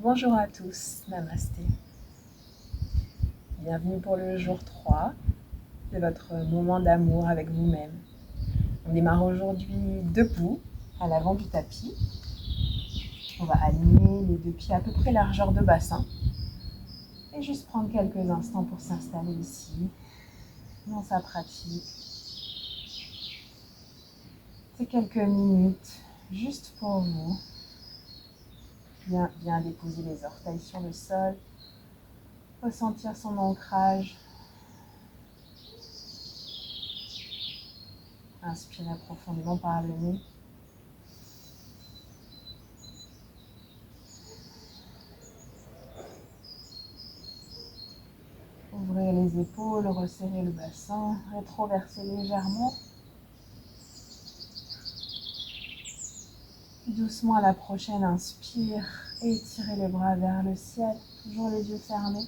Bonjour à tous, Namasté. Bienvenue pour le jour 3 de votre moment d'amour avec vous-même. On démarre aujourd'hui debout, à l'avant du tapis. On va aligner les deux pieds à peu près largeur de bassin. Et juste prendre quelques instants pour s'installer ici, dans sa pratique. C'est quelques minutes, juste pour vous. Bien déposer les orteils sur le sol. Ressentir son ancrage. Inspirez profondément par le nez. Ouvrez les épaules, resserrez le bassin, rétroversez légèrement. Doucement à la prochaine, inspire et étirez les bras vers le ciel, toujours les yeux fermés.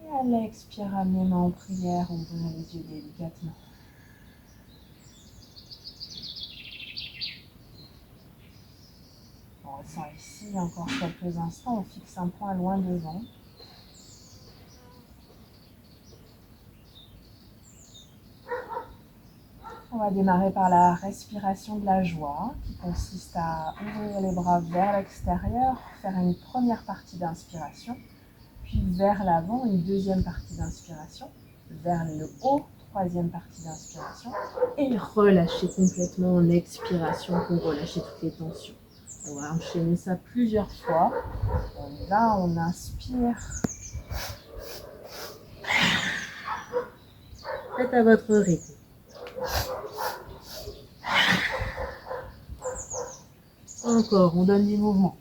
Et à l'expire, ramenez les mains en prière, ouvrez les yeux délicatement. On ressent ici encore quelques instants, on fixe un point loin devant. On va démarrer par la respiration de la joie, qui consiste à ouvrir les bras vers l'extérieur, faire une première partie d'inspiration, puis vers l'avant, une deuxième partie d'inspiration, vers le haut, troisième partie d'inspiration, et relâcher complètement en expiration pour relâcher toutes les tensions. On va enchaîner ça plusieurs fois. On y va, on inspire. Faites à votre rythme. Encore, on donne du mouvement.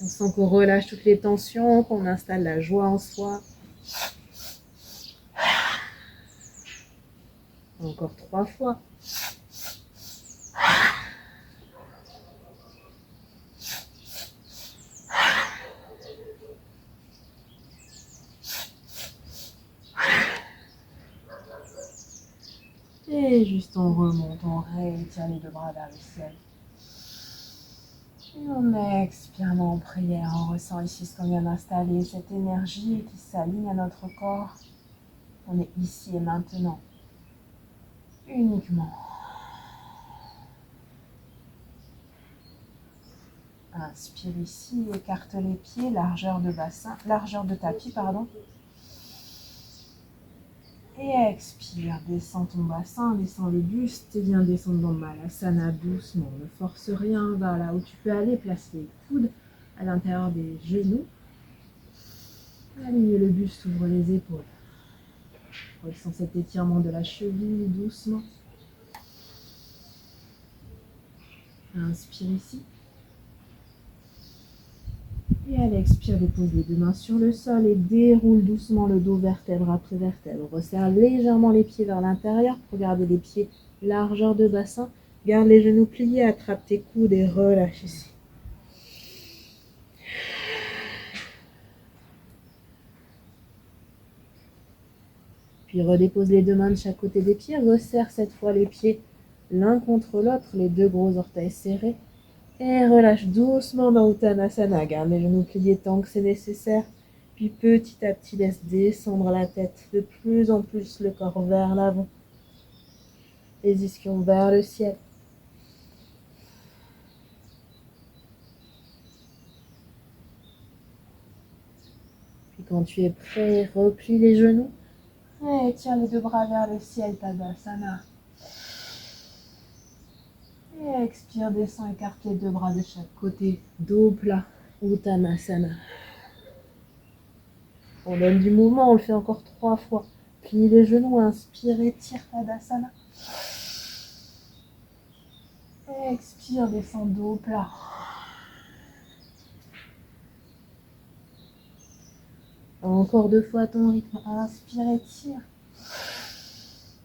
On sent qu'on relâche toutes les tensions, qu'on installe la joie en soi. Encore 3 fois. Et juste on remonte, on réétire les deux bras vers le ciel. Et on expire en prière, on ressent ici ce qu'on vient d'installer, cette énergie qui s'aligne à notre corps. On est ici et maintenant. Uniquement. Inspire ici, écarte les pieds, largeur de tapis, pardon. Et expire, descends ton bassin, descends le buste et viens descendre dans Malasana doucement. Ne force rien, va là où tu peux aller, place les coudes à l'intérieur des genoux. Aligne le buste, ouvre les épaules. Ressens cet étirement de la cheville doucement. Inspire ici. Et à l'expire, dépose les deux mains sur le sol et déroule doucement le dos vertèbre après vertèbre. Resserre légèrement les pieds vers l'intérieur pour garder les pieds largeur de bassin. Garde les genoux pliés, attrape tes coudes et relâche ici. Puis redépose les deux mains de chaque côté des pieds. Resserre cette fois les pieds l'un contre l'autre, les deux gros orteils serrés. Et relâche doucement dans Uttanasana. Garde les genoux pliés tant que c'est nécessaire. Puis petit à petit, laisse descendre la tête de plus en plus le corps vers l'avant. Les ischions vers le ciel. Puis quand tu es prêt, replie les genoux. Et tire les deux bras vers le ciel, Tadasana. Et expire, descend, écarte les deux bras de chaque côté. Dos plat, Uttanasana. On donne du mouvement, on le fait encore 3 fois. Plie les genoux, inspire, étire Tadasana. Expire, descend dos plat. Encore 2 fois à ton rythme. Inspire, étire.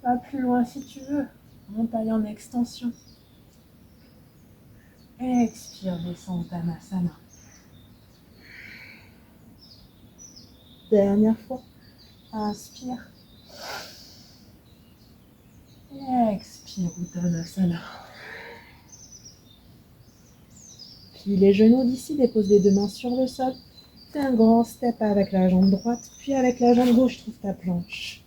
Va plus loin si tu veux. Monte en extension. Expire, descend Uttanasana. Dernière fois. Inspire. Et expire Uttanasana. Plie les genoux d'ici, dépose les deux mains sur le sol. Fais un grand step avec la jambe droite, puis avec la jambe gauche, trouve ta planche.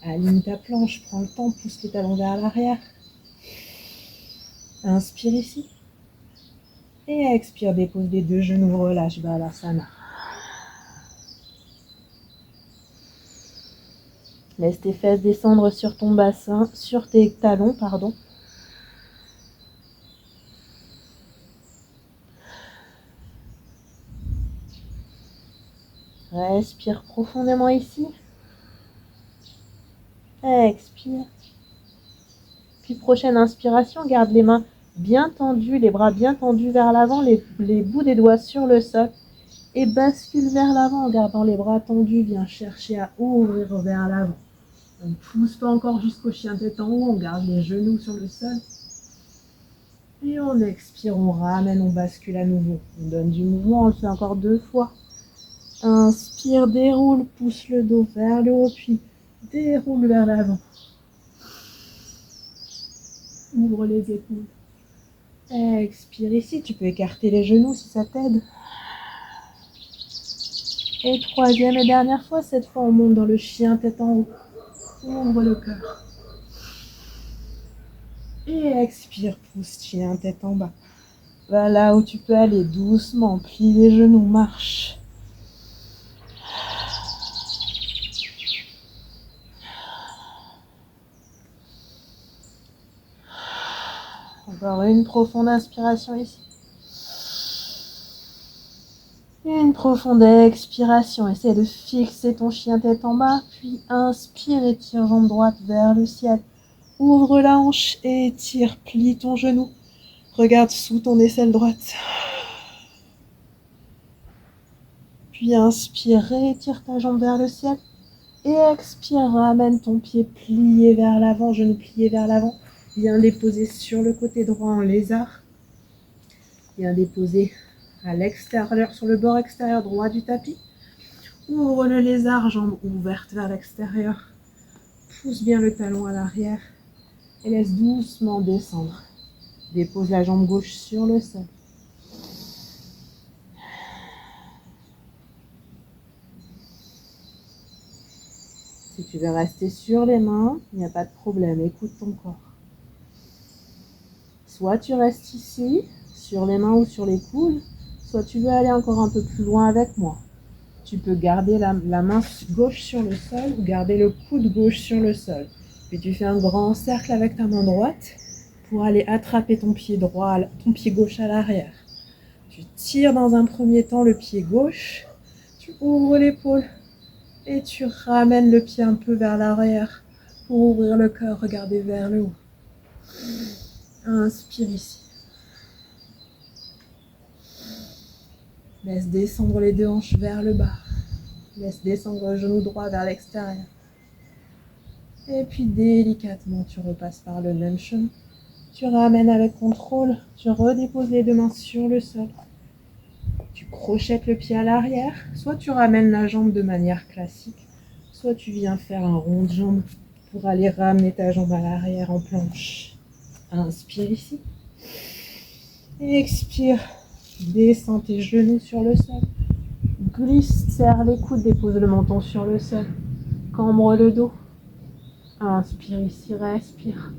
Aligne ta planche, prends le temps, pousse les talons vers l'arrière. Inspire ici. Et expire, dépose les deux genoux, relâche Balasana. Laisse tes fesses descendre sur ton bassin, sur tes talons, pardon. Respire profondément ici. Expire. Puis prochaine inspiration, garde les mains bien tendues, les bras bien tendus vers l'avant, les bouts des doigts sur le sol. Et bascule vers l'avant en gardant les bras tendus. Viens chercher à ouvrir vers l'avant. On ne pousse pas encore jusqu'au chien tête en haut. On garde les genoux sur le sol. Et on expire, on ramène, on bascule à nouveau. On donne du mouvement, on le fait encore 2 fois. Inspire, déroule, pousse le dos vers le haut, puis déroule vers l'avant. Ouvre les épaules. Expire ici, tu peux écarter les genoux si ça t'aide. Et troisième et dernière fois, cette fois on monte dans le chien tête en haut. Ouvre le cœur. Et expire, pousse chien tête en bas. Va là où tu peux aller doucement, plie les genoux, marche. Encore une profonde inspiration ici. Une profonde expiration. Essaie de fixer ton chien tête en bas. Puis inspire et tire jambe droite vers le ciel. Ouvre la hanche et étire. Plie ton genou. Regarde sous ton aisselle droite. Puis inspire et étire ta jambe vers le ciel. Et expire, ramène ton pied plié vers l'avant, genou plié vers l'avant. Viens déposer sur le côté droit en lézard. Viens déposer à l'extérieur, sur le bord extérieur droit du tapis. Ouvre le lézard, jambes ouvertes vers l'extérieur. Pousse bien le talon à l'arrière et laisse doucement descendre. Dépose la jambe gauche sur le sol. Si tu veux rester sur les mains, il n'y a pas de problème, écoute ton corps. Soit tu restes ici, sur les mains ou sur les coudes, soit tu veux aller encore un peu plus loin avec moi. Tu peux garder la main gauche sur le sol ou garder le coude gauche sur le sol. Puis tu fais un grand cercle avec ta main droite pour aller attraper ton pied droit, ton pied gauche à l'arrière. Tu tires dans un premier temps le pied gauche, tu ouvres l'épaule et tu ramènes le pied un peu vers l'arrière pour ouvrir le cœur, regarder vers le haut. Inspire ici. Laisse descendre les deux hanches vers le bas. Laisse descendre le genou droit vers l'extérieur. Et puis délicatement, tu repasses par le même chemin. Tu ramènes avec contrôle. Tu redéposes les deux mains sur le sol. Tu crochettes le pied à l'arrière. Soit tu ramènes la jambe de manière classique, soit tu viens faire un rond de jambe pour aller ramener ta jambe à l'arrière en planche. Inspire ici. Expire. Descends tes genoux sur le sol. Glisse, serre les coudes, dépose le menton sur le sol. Cambre le dos. Inspire ici, respire.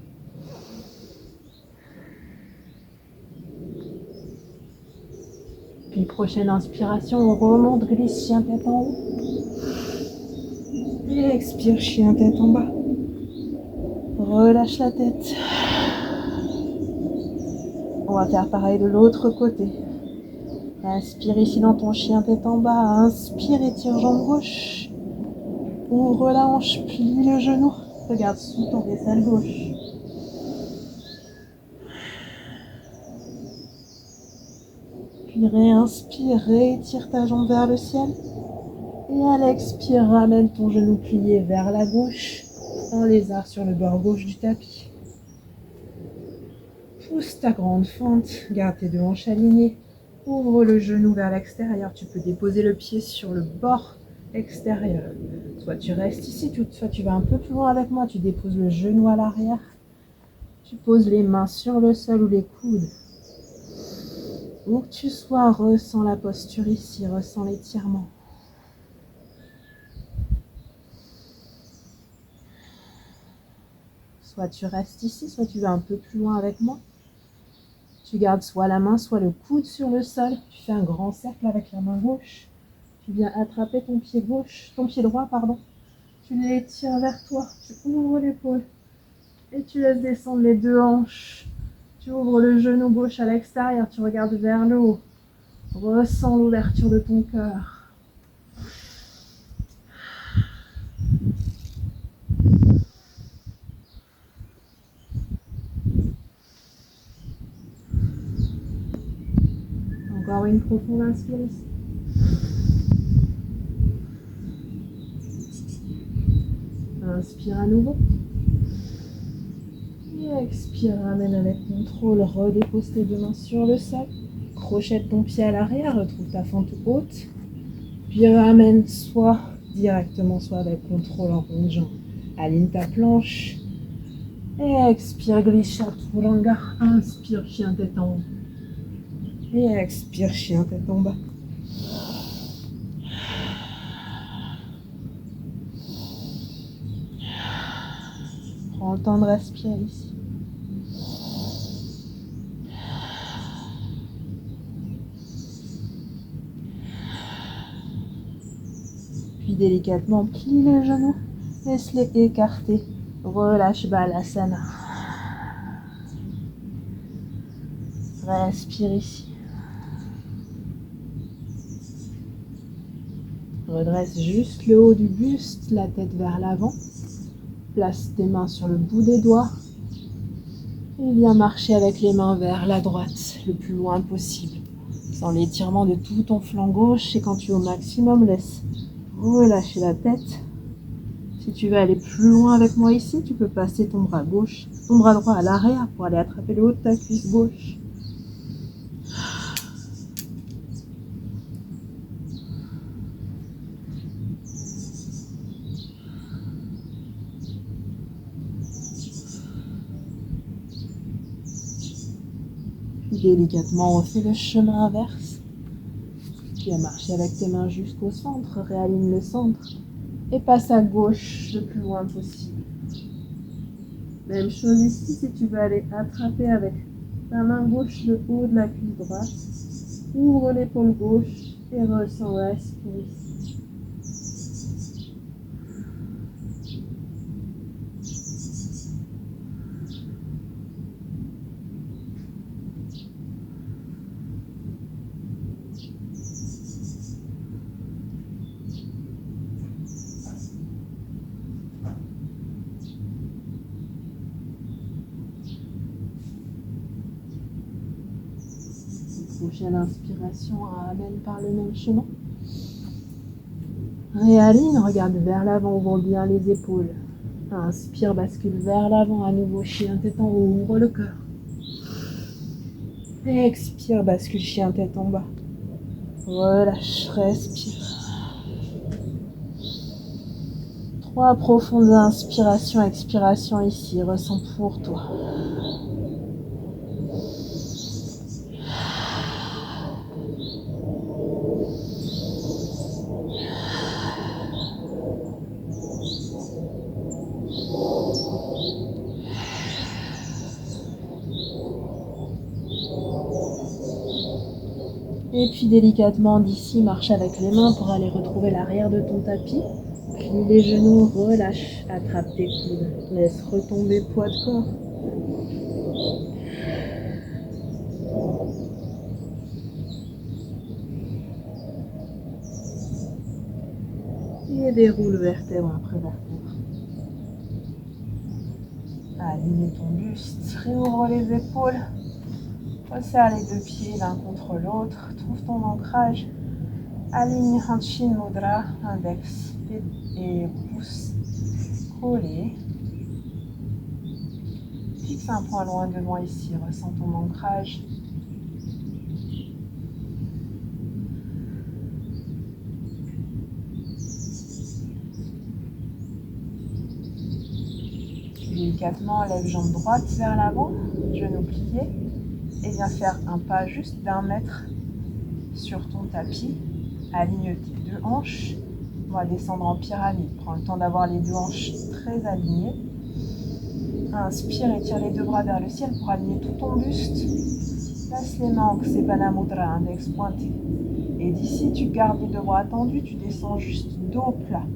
Puis prochaine inspiration, on remonte, glisse, chien tête en haut. Et expire, chien tête en bas. Relâche la tête. On va faire pareil de l'autre côté. Inspire ici dans ton chien tête en bas. Inspire, étire jambe gauche. Ouvre la hanche, plie le genou. Regarde sous ton aisselle gauche. Puis réinspire, réétire ta jambe vers le ciel. Et à l'expire, ramène ton genou plié vers la gauche, en lézard sur le bord gauche du tapis. Pousse ta grande fente, garde tes deux hanches alignées. Ouvre le genou vers l'extérieur. Tu peux déposer le pied sur le bord extérieur. Soit tu restes ici, soit tu vas un peu plus loin avec moi. Tu déposes le genou à l'arrière. Tu poses les mains sur le sol ou les coudes. Où que tu sois, ressens la posture ici, ressens l'étirement. Soit tu restes ici, soit tu vas un peu plus loin avec moi. Tu gardes soit la main, soit le coude sur le sol. Tu fais un grand cercle avec la main gauche. Tu viens attraper ton pied gauche, ton pied droit, pardon. Tu l'étires vers toi, tu ouvres l'épaule et tu laisses descendre les deux hanches. Tu ouvres le genou gauche à l'extérieur, tu regardes vers le haut. Ressens l'ouverture de ton cœur. Encore une profonde inspiration. Inspire à nouveau. Et expire, ramène avec contrôle, redépose tes deux mains sur le sol. Crochette ton pied à l'arrière, retrouve ta fente haute. Puis ramène soit directement, soit avec contrôle en rond de jambe. Aligne ta planche. Et expire, glisse chaturanga. Inspire, chien tête en haut. Et expire, chien tête en bas. Prends le temps de respirer ici. Puis délicatement, plie les genoux. Laisse-les écarter. Relâche Balasana. Respire ici. Redresse juste le haut du buste, la tête vers l'avant. Place tes mains sur le bout des doigts. Et viens marcher avec les mains vers la droite, le plus loin possible. Sans l'étirement de tout ton flanc gauche. Et quand tu es au maximum, laisse relâcher la tête. Si tu veux aller plus loin avec moi ici, tu peux passer ton bras gauche, ton bras droit à l'arrière pour aller attraper le haut de ta cuisse gauche. Délicatement, refais le chemin inverse. Tu vas marcher avec tes mains jusqu'au centre, réaligne le centre et passe à gauche le plus loin possible. Même chose ici, si tu veux aller attraper avec ta main gauche le haut de la cuisse droite, ouvre l'épaule gauche et ressens, respire ici. Prochaine inspiration, ramène par le même chemin. Réaligne, regarde vers l'avant, ouvre bien les épaules. Inspire, bascule vers l'avant, à nouveau chien tête en haut, ouvre le cœur. Expire, bascule chien tête en bas. Relâche, respire. 3 profondes inspirations, expirations ici, ressens pour toi. Et puis délicatement d'ici, marche avec les mains pour aller retrouver l'arrière de ton tapis. Plie les genoux, relâche, attrape tes coudes. Laisse retomber poids de corps. Et déroule vertèbre après vertèbre. Aligne ton buste, réouvre les épaules. Resserre les deux pieds l'un contre l'autre. Trouve ton ancrage. Aligne Hanshin Mudra, index et pouce collés. Fixe un point loin de moi ici. Ressens ton ancrage. Délicatement, lève jambe droite vers l'avant, genou plié. et viens faire un pas juste d'1 mètre sur ton tapis. Aligne tes 2 hanches. On va descendre en pyramide. Prends le temps d'avoir les 2 hanches très alignées. Inspire, étire les 2 bras vers le ciel pour aligner tout ton buste. Place les mains en Ksepana Mudra, index pointé. Et d'ici, tu gardes les 2 bras tendus, tu descends juste dos plat.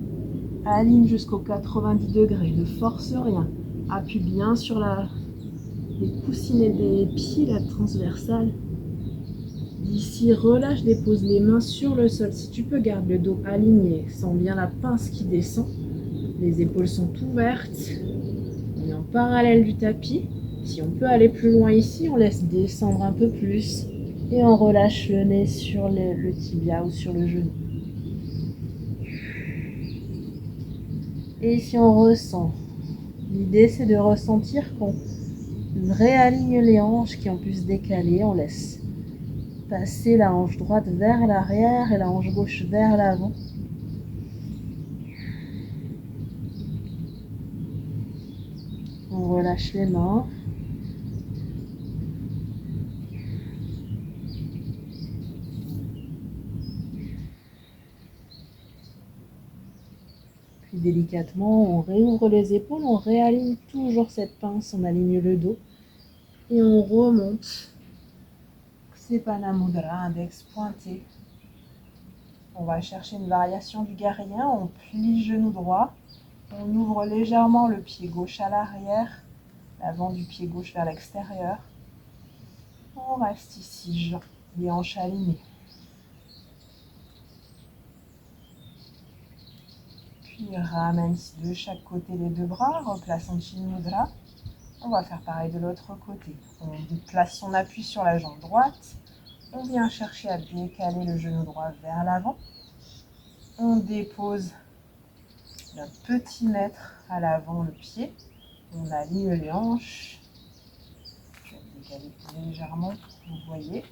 Aligne jusqu'aux 90 degrés, ne force rien. Appuie bien sur les coussinets des pieds, la transversale. D'ici, relâche, dépose les mains sur le sol. Si tu peux, garde le dos aligné. Sens bien la pince qui descend. Les épaules sont ouvertes. On est en parallèle du tapis. Si on peut aller plus loin ici, on laisse descendre un peu plus. Et on relâche le nez sur le tibia ou sur le genou. Et ici, on ressent. L'idée, c'est de ressentir qu'on réaligne les hanches qui ont pu se décaler. On laisse passer la hanche droite vers l'arrière et la hanche gauche vers l'avant. On relâche les mains. Puis délicatement, on réouvre les épaules, on réaligne toujours cette pince, on aligne le dos. Et on remonte. Ksepana Mudra, index pointé. On va chercher une variation du guerrien. On plie genou droit. On ouvre légèrement le pied gauche à l'arrière. L'avant du pied gauche vers l'extérieur. On reste ici, les hanches alignées. Puis ramène de chaque côté les 2 bras. Replace en Chin Mudra. On va faire pareil de l'autre côté. On place son appui sur la jambe droite. On vient chercher à décaler le genou droit vers l'avant. On dépose d'un petit mètre à l'avant le pied. On aligne les hanches. Je vais décaler légèrement pour que vous voyez.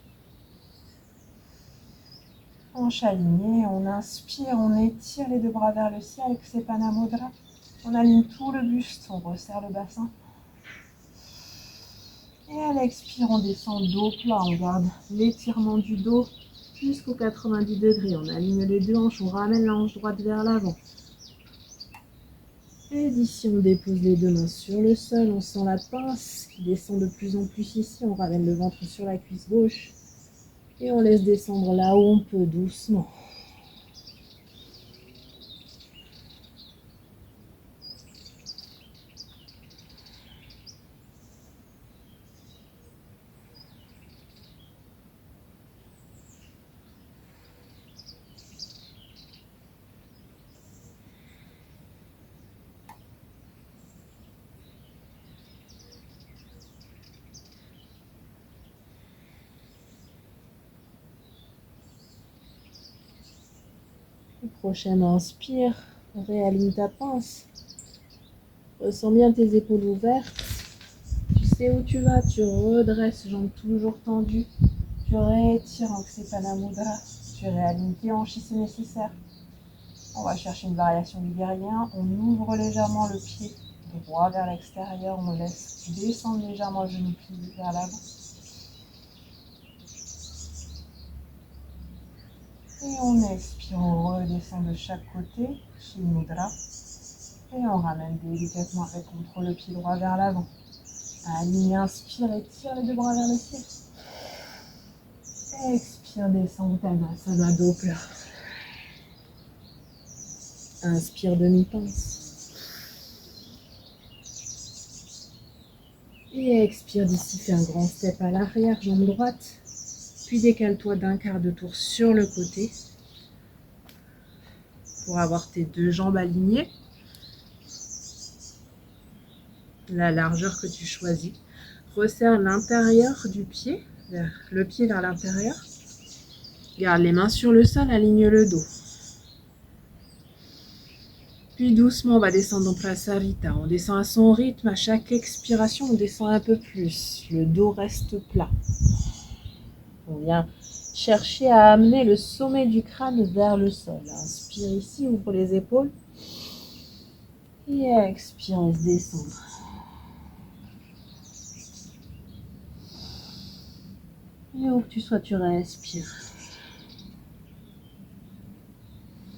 Hanche alignée, on inspire, on étire les 2 bras vers le ciel, Ksepana Mudra. On aligne tout le buste, on resserre le bassin. Et à l'expire, on descend dos plat, on garde l'étirement du dos jusqu'aux 90 degrés. On aligne les 2 hanches, on ramène la hanche droite vers l'avant. Et d'ici, on dépose les 2 mains sur le sol, on sent la pince qui descend de plus en plus ici. On ramène le ventre sur la cuisse gauche et on laisse descendre là où on peut, doucement. Prochaine inspire, réaligne ta pince. Ressens bien tes épaules ouvertes. Tu sais où tu vas, tu redresses, jambes toujours tendues. Tu réétires en Ksepana Mudra. Tu réalignes tes hanches si c'est nécessaire. On va chercher une variation du guerrien. On ouvre légèrement le pied droit vers l'extérieur. On laisse descendre légèrement le genou plié vers l'avant. Et on expire, on redescend de chaque côté, Chin Mudra. Et on ramène délicatement avec contrôle le pied droit vers l'avant. Aligne, inspire, étire les 2 bras vers le ciel. Expire, descend Uttanasana, dos plat. Inspire, demi-pince. Et expire d'ici, fais un grand step à l'arrière, jambe droite. Puis décale-toi d'1/4 de tour sur le côté pour avoir tes 2 jambes alignées. La largeur que tu choisis. Resserre l'intérieur du pied, le pied vers l'intérieur. Garde les mains sur le sol, aligne le dos. Puis doucement, on va descendre en Prasarita. On descend à son rythme. À chaque expiration, on descend un peu plus. Le dos reste plat. On vient chercher à amener le sommet du crâne vers le sol. Inspire ici, ouvre les épaules. Et expire, laisse descendre. Et où que tu sois, tu respires.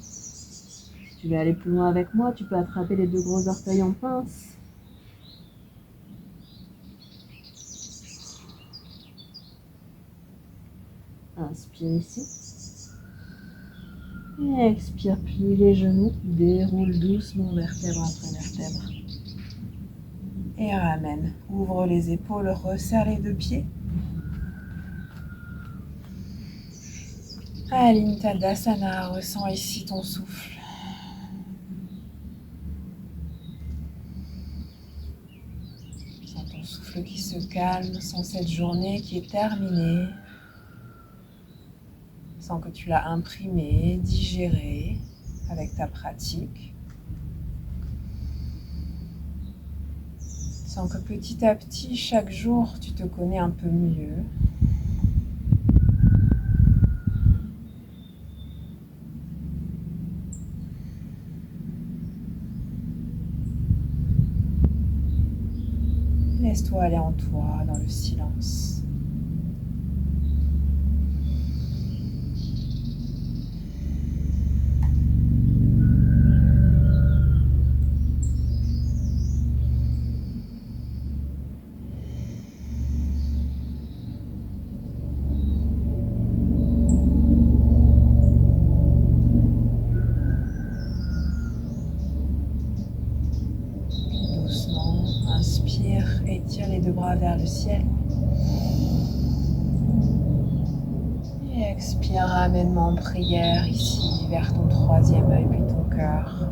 Si tu veux aller plus loin avec moi, tu peux attraper les 2 gros orteils en pince. Inspire ici. Et expire, plie les genoux, déroule doucement vertèbre après vertèbre. Et ramène. Ouvre les épaules, resserre les 2 pieds. Aligne ta Dasana, ressens ici ton souffle. Sens ton souffle qui se calme, sens cette journée qui est terminée. Sens que tu l'as imprimé, digéré avec ta pratique. Sens que petit à petit, chaque jour, tu te connais un peu mieux. Laisse-toi aller en toi, dans le silence. Doucement, inspire, étire les 2 bras vers le ciel. Et expire, ramène-moi en prière ici, vers ton 3e œil, puis ton cœur.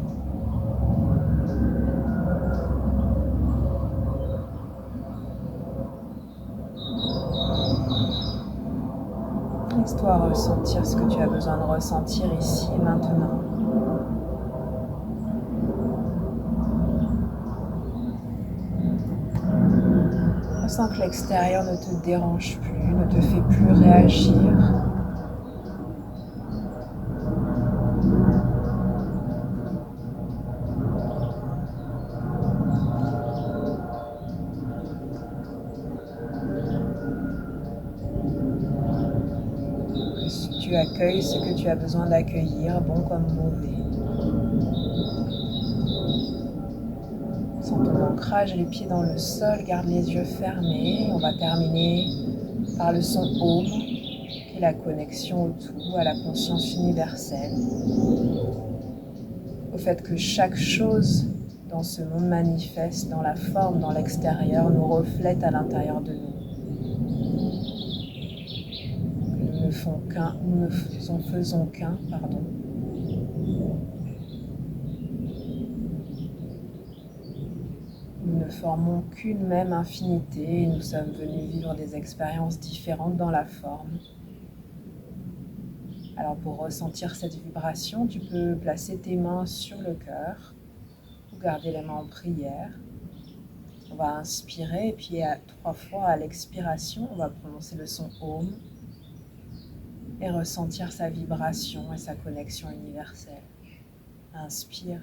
Laisse-toi ressentir ce que tu as besoin de ressentir ici et maintenant. Ressens que l'extérieur ne te dérange plus, ne te fait plus réagir. Tu accueilles ce que tu as besoin d'accueillir, bon comme mauvais. Sens ton ancrage, les pieds dans le sol, garde les yeux fermés. On va terminer par le son Om, qui est la connexion au tout, à la conscience universelle. Au fait que chaque chose dans ce monde manifeste, dans la forme, dans l'extérieur, nous reflète à l'intérieur de nous. Nous ne faisons qu'un, pardon. Nous ne formons qu'une même infinité et nous sommes venus vivre des expériences différentes dans la forme. Alors pour ressentir cette vibration, tu peux placer tes mains sur le cœur ou garder les mains en prière. On va inspirer et puis 3 fois à l'expiration, on va prononcer le son Om et ressentir sa vibration et sa connexion universelle. Inspire.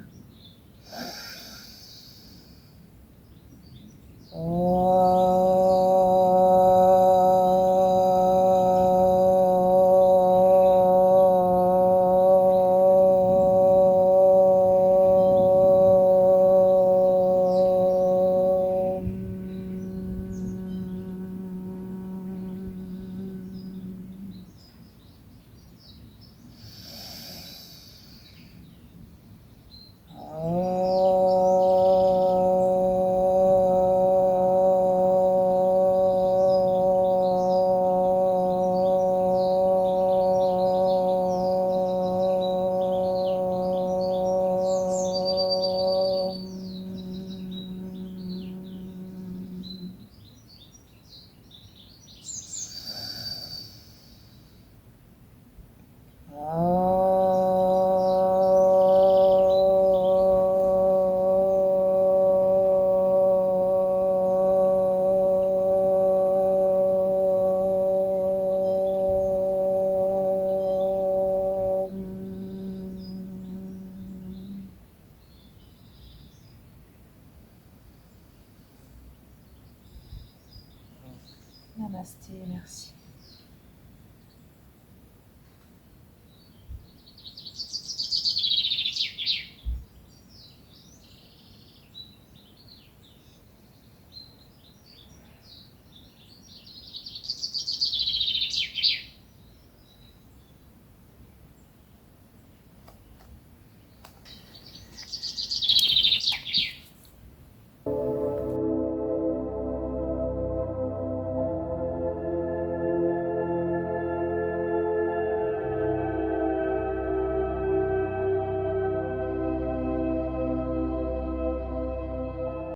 Namasté, merci.